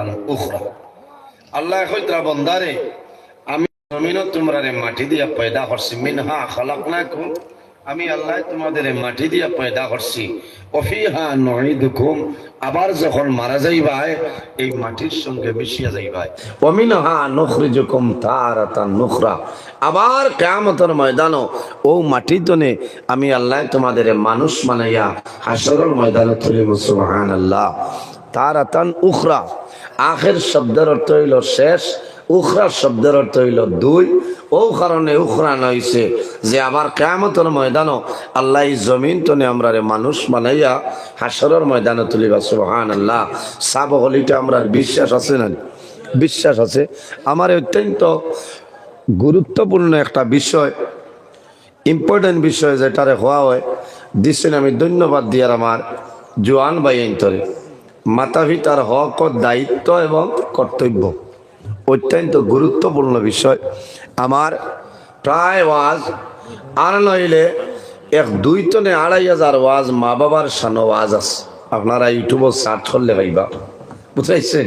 তারাতান উখরা। আল্লাহ কইতরা বন্দারে আমি জমিনত তোমরারে মাটি দিয়া পয়দা করছি, মিনহা খালাকনাকুম, আমি আল্লাহ তোমাদের মাটি দিয়া পয়দা করছি, ওফিহা নুঈদুকুম, আবার যখন মারা যাইবাই এই মাটির সঙ্গে মিশিয়া যাইবাই, ওমিনহা নুখরিজুকুম তারাতান নুখরা, আবার কিয়ামতের ময়দানও ও মাটি তনে আমি আল্লাহ তোমাদের মানুষ বানাইয়া হাশরের ময়দানে তুলিব। সুবহানাল্লাহ। তারাতান উখরা, আখের শব্দের অর্থ হইল শেষ, উখরা শব্দের অর্থ হইল দুই। ও কারণে উখরা নইছে যে আবার কিয়ামতের ময়দানও আল্লাহ জমিন তনে আমরা মানুষ বানাইয়া হাশরের ময়দানে তুলিবা। সুবহানাল্লাহ। সাবগলিটা আমরা বিশ্বাস আছে না? বিশ্বাস আছে। আমার অত্যন্ত গুরুত্বপূর্ণ একটা বিষয়, ইম্পর্টেন্ট বিষয় যেটারে হওয়া হয় দিচ্ছেন, আমি ধন্যবাদ দিয়ার আমার জোয়ান ভাই অন্তরে। মাতা পিতার হক ও দায়িত্ব এবং কর্তব্য অত্যন্ত গুরুত্বপূর্ণ বিষয়। আমার প্রায় ওয়াজ আর নইলে 2-2.5 ওয়াজ মা বাবার সানো ওয়াজ আছে, আপনারা ইউটিউবে সার্চ করলে পাইবা। বুঝাইছেন?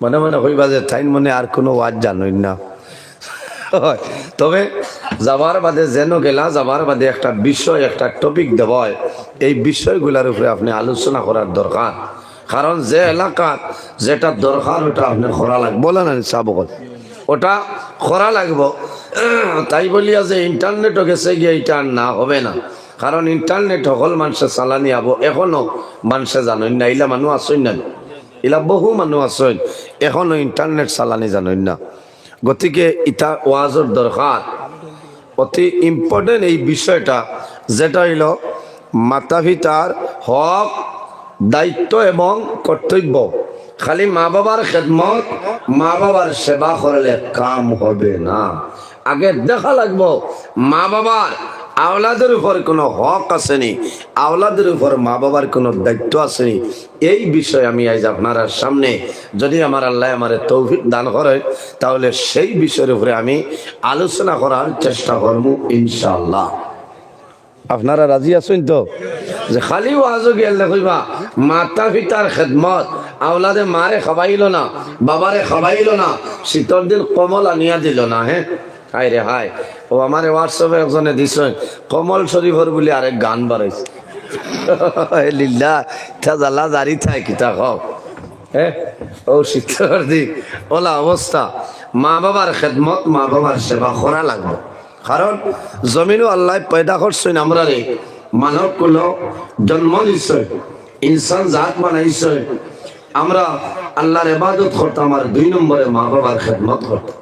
মনে মনে হইবা যে তাই মনে আর কোনো ওয়াজ জানোই না। তবে যাবার বাদে যেন গেলা, যাবার বাদে একটা বিষয়, একটা টপিক দেওয়া হয়, এই বিষয়গুলোর উপরে আপনি আলোচনা করার দরকার। কারণ যে এলাকা যেটা দরকার ওটা আপনি করা লাগবে, বলে না সাবকল ওটা করা লাগবো। তাই বলিয়া যে ইন্টারনেটও গেছে গিয়ে এটা না হবে না, কারণ ইন্টারনেট সকল মানুষে চালানি আবো, এখনো মানুষে জানেন না, ইলা মানুষ আসেন না, ইলা বহু মানুষ আসেন এখনো ইন্টারনেট চালানি জানেন না। গতিকে ইটা ওয়াজের দরকার অতি ইম্পর্টেন্ট এই বিষয়টা, যেটা হইল মাতা পিতার হক, দায়িত্ব এবং কর্তব্য। খালি মা বাবার খেদমত, মা বাবার সেবা করলে কাম হবে না। আগে দেখা লাগবো মা বাবার আওলাদের উপর কোনো হক আসেনি, আওলাদের উপর মা বাবার কোনো দায়িত্ব আসেনি। এই বিষয় আমি আজ আপনার সামনে, যদি আমার আল্লাহ আমার তৌফিক দান করে, তাহলে সেই বিষয়ের উপরে আমি আলোচনা করার চেষ্টা করব ইনশাআল্লাহ। আপনারা রাজি আছেন তো? যে খালি ওয়াজও গেলে কইবা মাতা পিতার খেদমত, আওলাদে মারে খাবাইল না, বাবারে খাবাইল না, শীতর দিন কমল আনিয়া দিল না। হ্যাঁ, হায় রে হায়। ও আমার হোয়াটসঅ্যাপে একজনে দিছেন কমল শরীফর বলে আরেক গান বাড়াইছে। লিল্লা জালা জারি থাই কিতা খাও। হ্যাঁ, ও শীতর দিন ওলা অবস্থা। মা বাবার খেদমত, মা বাবার সেবা করা লাগবে। কারণ জমিনও আল্লাহ পয়দা করছেন আমরা রে, মানব কুলো জন্ম দিচ্ছে, ইনসান জাত বানাইছে। আমরা আল্লাহর ইবাদত করতাম আর 2 নম্বরে মা বাবার খেদমত করতাম।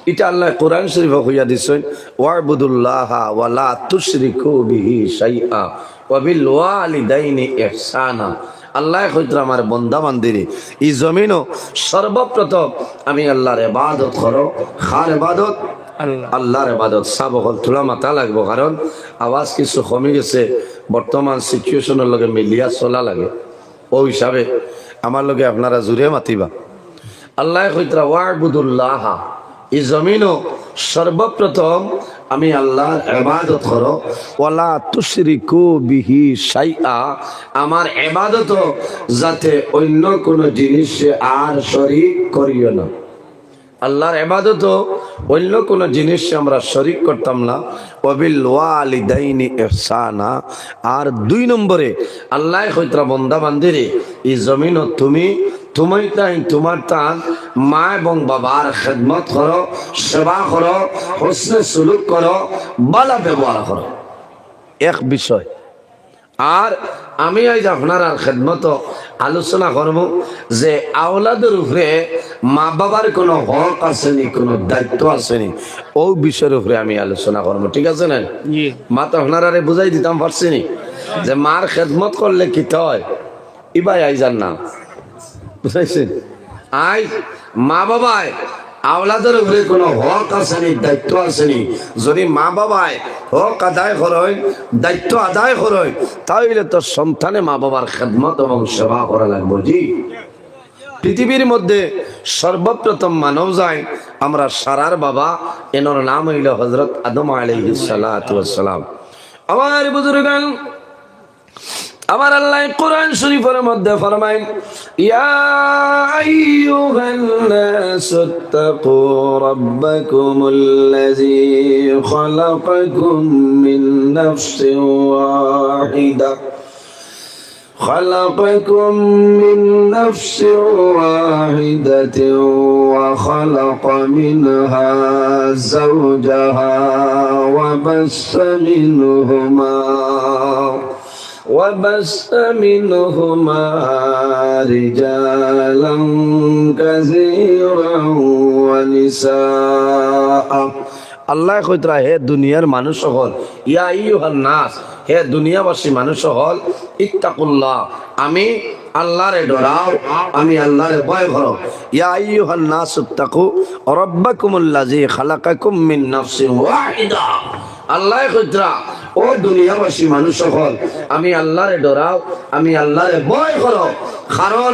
এটা আল্লাহ কোরআন শরীফে কইয়া দিছেন, ওয়াবুদুল্লাহা ওয়া লা তুশরিকু বিহি শাইআ ওয়া বিল ওয়ালিদাইনি ইহসানা। আল্লাহ কইতরা আমার বান্দা বান্দিরে এই জমিনও সর্বপ্রথম আমি আল্লাহর ইবাদত করো। খার ইবাদত? আল্লাহর ইবাদত। সাবকল তোলা মাথা লাগবো, কারণ আওয়াজ কিছু কমে গেছে। বর্তমান সিচুয়েশনের লগে মিলিয়া চলা লাগে, ও হিসাবে আমার লগে আপনারা জুড়ে মাতিবা। আল্লাহ কইতরা ওয়াবুদুল্লাহা, এই জমিনও সর্বপ্রথম আমি আল্লাহর ইবাদত করো, ওয়ালা তুশরিকু বিহি শাইআ, আমার ইবাদত যাতে অন্য কোনো জিনিসে আর শরীক করিও না। আল্লাহর ইবাদত অন্য কোনো জিনিস আমরা শরীক করতাম না। ওয়াবিল ওয়ালিদাইনি ইহসানা। আর 2 নম্বরে আল্লাহ কইতরা বান্দা বান্দিরে এই জমিনও তুমি তোমার তান মা এবং বাবার খেদমত করো, সেবা করো, হোসনে সুলুক করো, ভালো ব্যবহার করো। এক বিষয়। আর আমি আজ আপনার খেদমত আলোচনা করব যে আওলাদের উপরে মা বাবার কোনো হক আসেনি, কোনো দায়িত্ব আসেনি, ও বিষয়ের উপরে আমি আলোচনা করবো। ঠিক আছে না? মা তো আপনারা বুঝাই দিতাম পারছিনি যে মার খেদমত করলে কি হয়, ইবাই আইজার না, বুঝাইছেন? আই মা বাবায় আওলাদের উপরে কোনো হক আসেনি, দায়িত্ব আসেনি। যদি মা বাবায় হক আদায় করেন, দায়িত্ব আদায় করেন, তাহলে তো সন্তানে মা বাবার খেদমত এবং সেবা করা লাগবে। জি, পৃথিবীর মধ্যে সর্বপ্রথম মানব যায় আমরা সারার বাবা, এনার নাম হইল হযরত আদম আলাইহিস সালাতু ওয়াস সালাম। আমার বুজুর্গান, আমার আল্লাহ কোরআন শরীফের মধ্যে ফরমায় ইয়া আইয়ুহান নাসুত্তাকু রাব্বাকুমুল্লাযী খালাকাকুম মিন নাফসিন ওয়াহিদা خلقكم من نفس واحدة وخلق منها زوجها وبث منهما رجالا كثيرا ونساء আল্লাহ কইতরা হে দুনিয়ার মানুষ সকল ইয়া আইয়ুহান নাস হে দুনিয়াবাসী মানুষ সকল ইত্তাকুল্লাহ আমি আল্লাহরে ডরাও আমি আল্লাহরে ভয় করো ইয়া আইয়ুহান নাস ইত্তাকু রাব্বাকুমুল্লাযী খালাকাকুম মিন নাফসিন ওয়াহিদা আল্লাহ কইতরা ও দুনিয়াবাসী মানুষ সকল আমি আল্লাহরে ডরাও আমি আল্লাহরে ভয় করো কারণ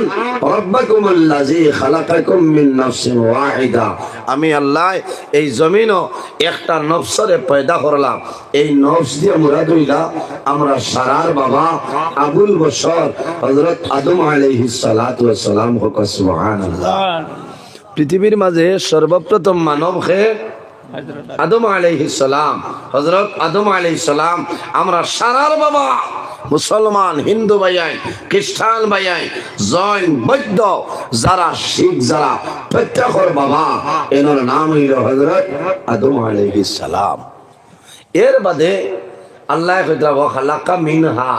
রাব্বাকুমুল্লাযী খালাকাকুম মিন নাফসিন ওয়াহিদা আমি আল্লাহ এই জমিনও একটা নফসরে পয়দা করলাম এই নফস দিয়ে মুরাদ হইলা আমরা সারার বাবা আবুল বশর হযরত আদম আলাইহিস সালাতু ওয়াস সালাম হোক সুবহানাল্লাহ পৃথিবীর মাঝে সর্বপ্রথম মানব হে আদম আলাইহিস সালাম হযরত আদম আলাইহিস সালাম আমরা সারার বাবা মুসলমান হিন্দু ভাইয়াই খ্রিস্টান ভাইয়াই জৈন বৌদ্ধ যারা শিখ যারা প্রত্যেকের বাবা এনার নাম হইল হযরত আদম আলাইহিস সালাম এর বাদে আল্লাহ কইতা ওয়া খালাকা মিনহা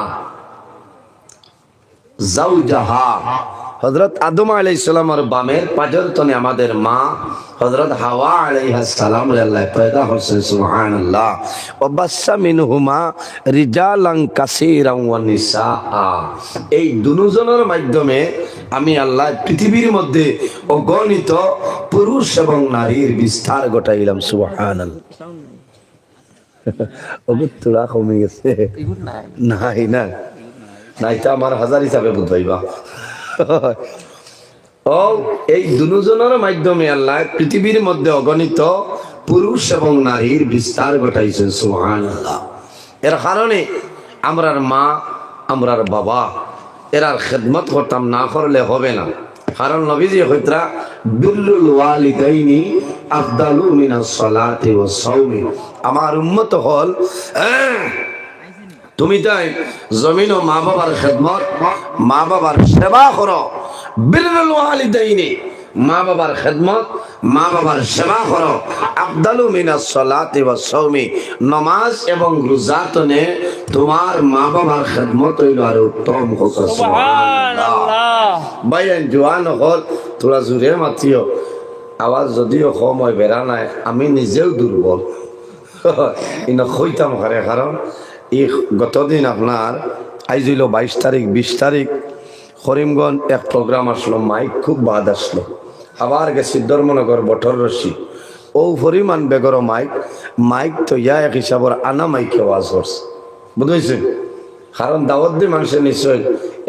জাওজাহা হযরত আদম আলাইহিস সালামের বামের পাজর তনে আমাদের মা হযরত হাওয়া আলাইহিস সালাম আল্লাহ পয়দা করছেন সুবহানাল্লাহ ওয়া বাসসা মিনহুমা রিজালান কাসীরান ওয়া নিসা এই দুজনের মাধ্যমে আমি আল্লাহ পৃথিবীর মধ্যে অগণিত পুরুষ এবং নারীর বিস্তার ঘটাইলাম সুবহানাল্লাহ ওগুলা কমে গেছে নাই না নাইতা আমার হাজার হিসাবে বুঝাইবা ও এই দুজনের মাধ্যমে আল্লাহ পৃথিবীর মধ্যে অগণিত পুরুষ এবং নারীর বিস্তার ঘটাইছেন সুবহানাল্লাহ এর কারণে আমরার মা আমরার বাবা এরার খেদমত করতাম না করলে হবে না কারণ নবীজি কইতরা বিররুল ওয়ালিদাইনি আফদালু মিনাস সালাতি ওয়াস সাওমি আমার উম্মত হল তুমি তাই জমিন ও মা বাবার খেদমত মা বাবার সেবা করো বিররুল ওয়ালিদাইনি মা বাবার খেদমত মা বাবার সেবা করো আফদালু মিনাস সালাতি ওয়াস সাওমি নামাজ এবং রোজা তনে তোমার মা বাবার খেদমত হইল আর উত্তম হোক সুবহানাল্লাহ ভাইয়ান জওয়ান হল তোরা জোরে মাতিও আওয়াজ যদিও কম হয় বেড়া নাই আমি নিজেও দুর্বল ইন কইতাম কারে কারণ এই গতদিন আপনার আইজ হইল 22 তারিখ 20 তারিখ করিমগঞ্জ এক প্রোগ্রাম আসলো মাইক খুব বাদ আসলো আবার গেছি ধর্মনগর বটর রশি ও পরিমাণ বেগর মাইক তো ইয়া এক হিসাবর আনা মাইকে আওয়াজ করছে বুঝেছেন কারণ দাওয়াত দিয়ে মানুষের নিশ্চয়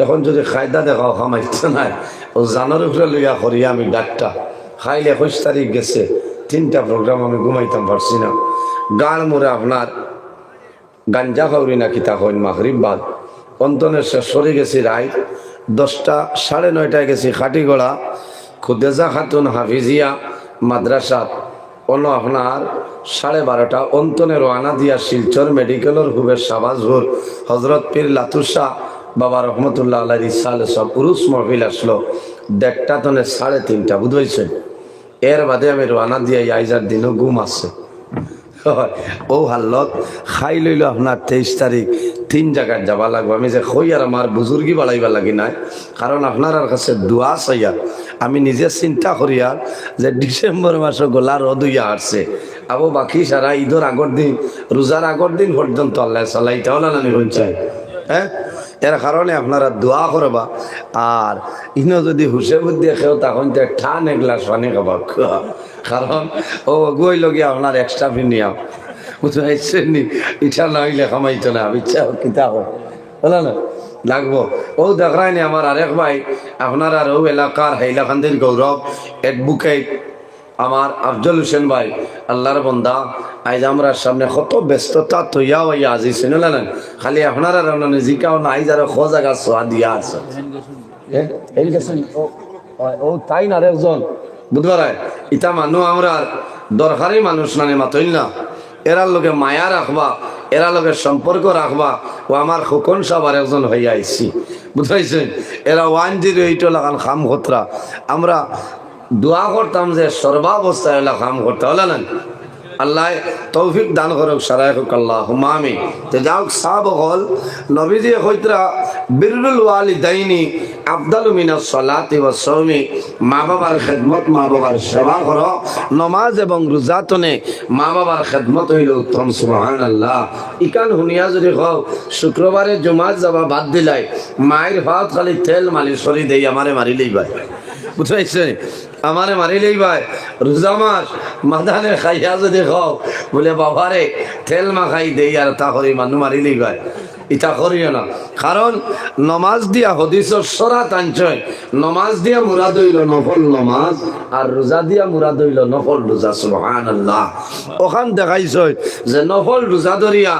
এখন যদি খায়দা দেখাও খামাইতে নাই ও জানার উপরে লইয়া করি আমি ডাক্তা খাইলে 21 তারিখ গেছে 3টা প্রোগ্রাম আমি ঘুমাইতাম পারছি না গান মোড়ে আপনার গাঞ্জা খাউরি না কিতা হইন মাগরিব বাদ অন্তনের শেষ সরে গেছি রাত 10টা 9:30 গেছি খাটিগড়া খুদেজা খাতুন হাফিজিয়া মাদ্রাসা অন্য আপনার 12:30 অন্তনে রওনা দিয়া শিলচর মেডিকেলের হুবের শাহবাজপুর হজরত পীর লাতুসা বাবা রহমতুল্লাহ আলাইহির ইসালে সব উরুস মাহফিল আসলো 1:30 তনে 3:30 বুঝাইছেন এর বাদে আমি রওনা দিয়া আইজার দিনও ঘুম আছে ও হাল্লত খাই লইল আপনার 23 তারিখ 3 জায়গায় যাবা লাগবে আমি যে কই আর আমার বুজুর্গি বাড়াইবা লাগি নাই কারণ আপনার কাছে দোয়া চাইয়া আমি নিজে চিন্তা করি আর যে ডিসেম্বর মাসে গোলা রোদ হইয়া আসছে আবু বাকি সারা ঈদের আগর দিন রোজার আগর দিন পর্যন্ত আল্লাহ চালাইতে হল না নিবেন চাই হ্যাঁ এর কারণে আপনারা দোয়া করবা আর ইনো যদি হুসে বুদ্ধি খেও তখন তো ঠান এগুলা পানি খাবা কারণ ও গই লগে আপনার এক্সট্রা ফিনিয়াম বুঝতে নি ইচ্ছা না হইলে খামাইতো না ইচ্ছা কিতা হয় বলো না লাগবো ও দেখায় নি আমার আরেক ভাই আপনার আর ও এলাকার হাইলাকান্দির গৌরব অ্যাডভোকেট আমার আফজল হোসেন ভাই আল্লাহর বন্দা আজ আমরা সামনে কত ব্যস্ততা তৈয়া হইয়া আজি শুনলে না খালি আপনারা রান্না জিকাও না আইজ আর খোঁজাগা সোয়া দিয়া আছে ও তাই না একজন বুধবার ইটা মানুষ আমরা দরকারি মানুষ নানে মাতইল না এরার লোকে মায়া রাখবা এরা লোকের সম্পর্ক রাখবা ও আমার খোকন সবার একজন হইয়া আইছি বুঝাইছেন এরা 108 লাগান খাম খতরা আমরা দোয়া করতাম যে সর্বাবস্থায় এলা খাম করতে হলে না আল্লাহ তৌফিক দান করুক সারাই হোক আল্লাহুম্মা আমিন তে যাও সাহাব হল নবীজি কইতরা বিররুল ওয়ালিদাইনি আফদালু মিনাস সালাতি ওয়াস সাওমি মা বাবার খিদমত মা বাবার সেবা করো নামাজ এবং রোজা তনে মা বাবার খিদমত হইল উত্তম সুবহানাল্লাহ ইকান হুনিয়া যদি হও শুক্রবারে জুমাত যাবা বাদ দিলাই মায়ের ভাত খালি তেল মালিশ করি দেই আমারে মারি লইবা বুঝাইছে আমারে মারিলেই ভাই রোজা মাস মাদানে খাইয়া যদি খাও বলে বাবারে তেল মাখাই দেই আর তা করি মানুষ মারিলেই ভাই ইটা করিও না কারণ নমাজ দিয়া হদিসর সরা টানছয় নমাজ দিয়া মুরাদ হইল নফল নমাজ আর রোজা দিয়া মুরাদ হইল নফল রোজা সুবহানাল্লাহ ওখান দেখাইছয় যে নফল রোজা ধরিয়া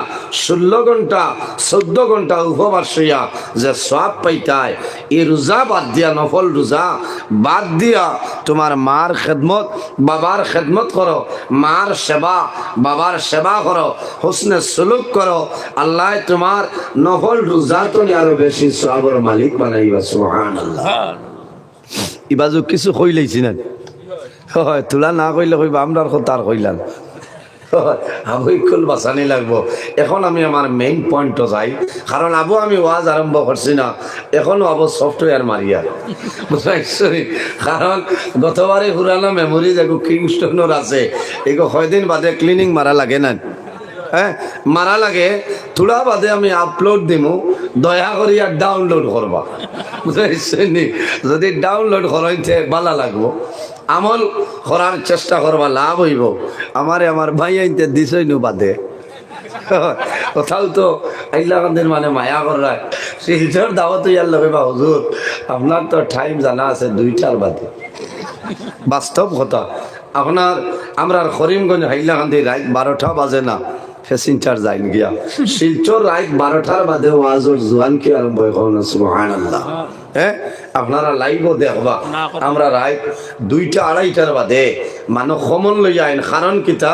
16 ঘন্টা 14 ঘন্টা উপবাস হইয়া যে সওয়াব পাইতায় এই রোজা বাদ দিয়া নফল রোজা বাদ দিয়া তোমার মার খেদমত বাবার খেদমত করো মার সেবা বাবার সেবা করো হুসনে সুলুক করো আল্লাহ তোমার নফল রোজা তো আরো বেশি সওয়াবের মালিক বানাইবা সুবহানাল্লাহ ইবাজু কিছু কইলাইছি না হয় তুলা না কইলে কইবা আমরার কথা আর কইলাম আবু কুল বাসানি লাগবো এখন আমি আমার মেইন পয়েন্টে যাই কারণ আবু আমি ওয়াজ আরম্ভ করছি না এখনো আবু সফটওয়্যার মারিয়া বুঝাইছি কারণ গতবারে পুরানো মেমোরি যেগু কিংস্টনের আছে এগো কয়দিন বাদে ক্লিনিং মারা লাগে না হ্যাঁ মারা লাগে থোড়া বাদে আমি আপলোড দিমু দয়া করি আর ডাউনলোড করবা বুঝাইছি যদি ডাউনলোড করাইতে ভালো লাগবো আমল করার চেষ্টা করবা লাভ হইব আমারে আমার ভাই আইতে দিছই নু বাদে কোথাও তো আইলাকান্দের মানে মায়া করা শিলচর দাওয়াত ইয়ার লগে বা হুজুর আপনার তো টাইম জানা আছে 2টার বাদে বাস্তব কথা আপনার আমরা করিমগঞ্জ হাইলাকান্দি রাত 12টা বাজে না প্যাসেঞ্জার যাইন গিয়া শিলচর রাত 12টার বাদে ওয়াজর জোয়ান কি আরম্ভ হয় না সুবহানাল্লাহ হ্যাঁ আপনারা লাইভও দেখবা আমরা রাত 2টা 2:30টার বাদে মানুষ সমন লই আইন কারণ কিতা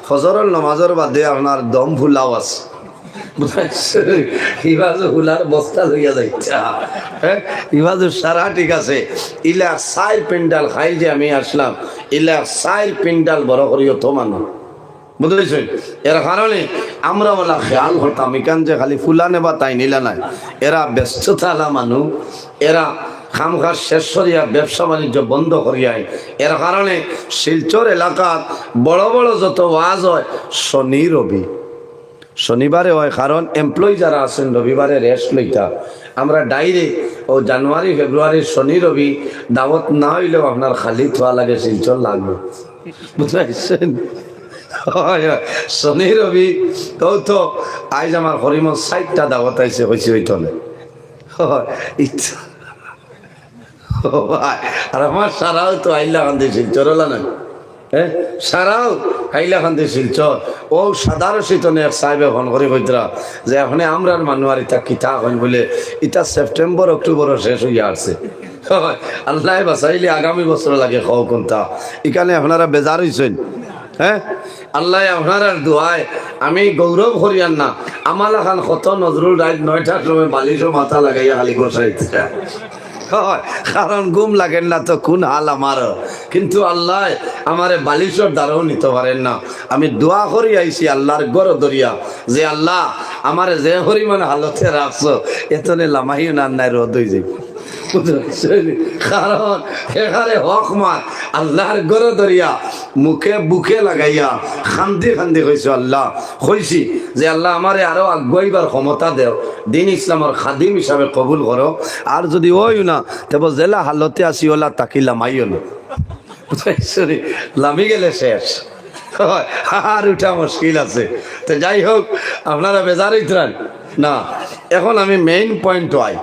ফজরের নামাজের বাদে আপনার দম ফুলাও আছে ইবাজু হুলার বস্তা লইয়া যাইছা হ্যাঁ ইবাজু সারা ঠিক আছে ইলা সাইর পেন্ডাল খাই যে আমি আসলাম ইলা সাইর পেন্ডাল বড় করিও তো মানুষ বুঝেছেন এর কারণে আমরা বলা খেয়াল করতাম এখান যে খালি ফুলা নেবা তাই নিলা নাই এরা ব্যস্ত থালা মানুষ এরা খামখার শেষ করিয়া ব্যবসা বাণিজ্য বন্ধ করিয়াই এর কারণে শিলচর এলাকার বড় বড় যত ওয়াজ হয় শনি রবি শনিবারে হয় কারণ এমপ্লয়ি যারা আছেন রবিবারে রেস্ট লইতা আমরা ডাইরেক্ট ও জানুয়ারি ফেব্রুয়ারি শনি রবি দাওয়াত না হইলেও আপনার খালি থোয়া লাগে শিলচর লাগবে বুঝতে শনি রবি তো আজ আমার হরিমত 60টা দাওয়াত আইসে হয়েছে ওই তলে ইচ্ছা আর আমার সারাও তো হাইলাকান্দি শিলচর হল না হ্যাঁ সারাও হাইলাকান্দি শিলচর ও সাধারণ শীতনে এক সাহেবে ফোন করে কইতরা যে এখন আমরার মানুষ আর ইটা কিতা হন বলে ইটা সেপ্টেম্বর অক্টোবরও শেষ হইয়া আসছে আল্লাহ বাঁচাইলে আগামী বছর লাগে খাও কোনটা এখানে আপনারা বেজার হয়েছেন হ্যাঁ আল্লাহ আপনার দোয়ায় আমি গৌরব করিয়ান না আমার এখন কত নজরুল রাত 9টার সময় বালিশও মাথা লাগাইয়া খালি গোসাইতে কারণ ঘুম লাগেন না তো কোন হাল আমার কিন্তু আল্লাহ আমারে বালিশর দ্বারাও নিতে পারেন না আমি দোয়া করি আইছি আল্লাহর গড় দরিয়া যে আল্লাহ আমারে যে পরিমাণ হালতে রাখছো এতনে লামাই না নাই রোদ হয়ে যাই কারণ এখানে হক মার আল্লাহর গড় দরিয়া মুখে বুকে লাগাইয়া খান্দি খান্দি কইছো আল্লাহ কইছি যে আল্লাহ আমারে আরো আগুয়াইবার ক্ষমতা দেও দিন ইসলামের খাদিম হিসাবে কবুল করো আর যদি ওই না তবে জেলা হালতে আসি ওলা তাকি লামাইও না লামি গেলে শেষ আর উঠা মুশকিল আছে তো যাই হোক আপনারা বেজারই ত্রাণ না এখন আমি মেইন পয়েন্ট হয়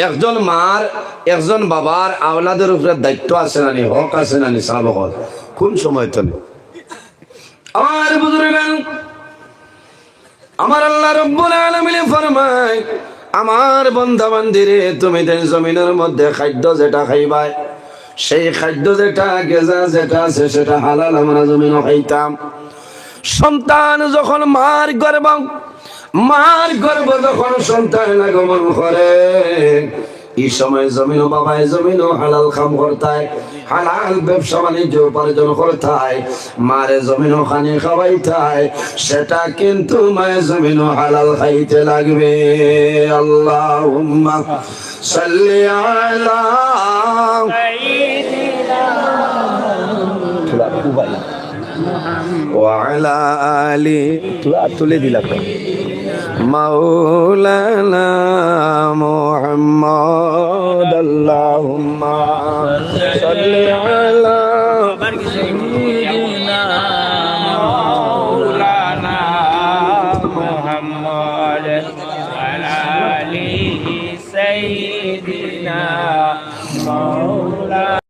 একজন মার একজন বাবার আওলাদের উপরে দায়িত্ব আছে নানি হক আছে নানি সাবকল কোন সময় তো আমার বুজুর্গান, আমার আল্লাহ রাব্বুল আলামিন ফরমায়, আমার বান্দা বান্দিরে তুমি দেন জমিনের মধ্যে খাদ্য যেটা খাইবাই, সেই খাদ্য যেটা গেজা যেটা আছে সেটা হালাল আমরা জমিনও খাইতাম। সন্তান যখন মার গর্ভ যখন সন্তান আগমন করে, এই সময় জমিনও বাবায় জমিনও হালাল কাম করতায়, হালাল ব্যবসা বাণিজ্য উপার্জন করতায়, মারে জমিনও খানি খাওয়াইতায়, সেটা কিন্তু মায়ে জমিনও হালাল খাইতে লাগবে। আল্লাহুম্মা সাল্লি আলা ওয়া আলা আলি তুলে দিলাম মাওলানা মুহাম্মদ। আল্লাহুম্মা সাল্লি আলা